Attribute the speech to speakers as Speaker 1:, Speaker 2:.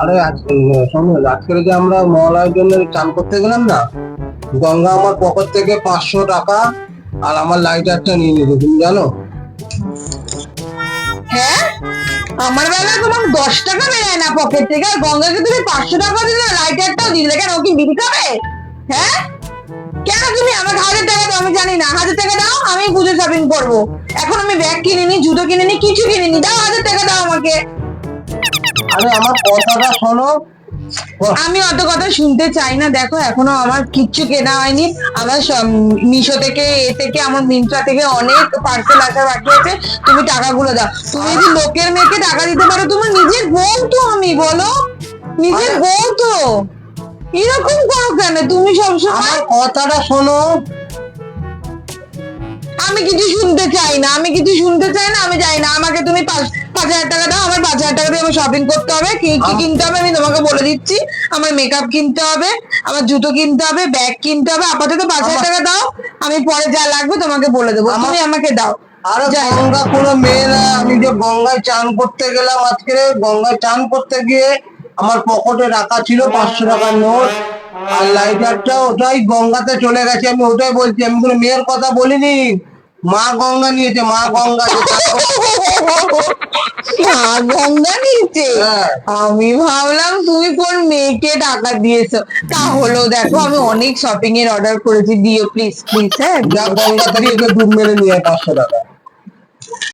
Speaker 1: আরে শোনো, আজকে যে আমরা মহালয়ার জন্য চান করতে গেলাম না, গঙ্গা আমার পকেট থেকে 500 টাকা আর আমার লাইটারটা নিয়ে নিয়েছে, তুমি জানো?
Speaker 2: হ্যাঁ, আমার বেলায় তোমার 10 টাকা বেরোয় না পকেট থেকে, আর গঙ্গাকে তুমি 500 টাকা দিলে, লাইটারটাও দিলে, কেন ও কি বিড়ি খাবে? হ্যাঁ, কেন তুমি আমাকে 1000 টাকা দাও? আমি জানি না, 1000 টাকা দাও, আমি পুজো শপিং করবো। এখন আমি ব্যাগ কিনিনি, জুতো কিনিনি, কিছু কিনিনি, দাও 1000 টাকা দাও আমাকে।
Speaker 1: আরে আমার কথাটা শোনো।
Speaker 2: আমি অত কথা শুনতে চাই না, দেখো এখনো আমার কিচ্ছু কেনা হয়নি। আমার মিশো থেকে, এ থেকে, আমার মিন্ত্রা থেকে অনেক পার্সেল আসা বাকি আছে। তুমি টাকাগুলো দাও। তুমি যদি লোকের মেয়েকে টাকা দিতে পারো, তোমার নিজের বউ তো আমি, বলো, নিজের বউ তো। এরকম করো কেন তুমি সবসময়?
Speaker 1: আমার কথাটা শোনো।
Speaker 2: আমি কিছু শুনতে চাই না, আমি কিছু শুনতে চাই না, আমি যাই না। আমাকে তুমি 5,000 টাকা দাও, আমার 5,000 টাকা দিয়ে আমার শপিং করতে হবে। কি কি কিনতে হবে আমি তোমাকে বলে দিচ্ছি। আমার মেকআপ কিনতে হবে, আমার জুতো কিনতে হবে, ব্যাগ কিনতে হবে। আপাতত 5,000 টাকা দাও, আমি পরে যা লাগবে তোমাকে বলে দেবো, তুমি আমাকে দাও।
Speaker 1: আরে
Speaker 2: যাই।
Speaker 1: গঙ্গা কোনো মেয়ে না, আমি যে গঙ্গায় চান করতে গেলাম আজকে, গঙ্গায় চান করতে গিয়ে আমার পকেটে রাখা ছিল 500 টাকার নোট, আর লাইটারটা ওটাই গঙ্গাতে চলে গেছে। আমি ওটাই বলছি, আমি কোনো মেয়ের কথা বলিনি। মা গঙ্গা নিয়েছে, মা গঙ্গা যে চান
Speaker 2: মা গঙ্গা নিচে?
Speaker 1: হ্যাঁ।
Speaker 2: আমি ভাবলাম তুমি কোন মেয়েকে টাকা দিয়েছো। তা হলো, দেখো আমি অনেক শপিং এর অর্ডার করেছি, দিও প্লিজ প্লিজ। হ্যাঁ,
Speaker 1: যা গঙ্গা থেকে ডুব মেরে নিয়ে 500 টাকা।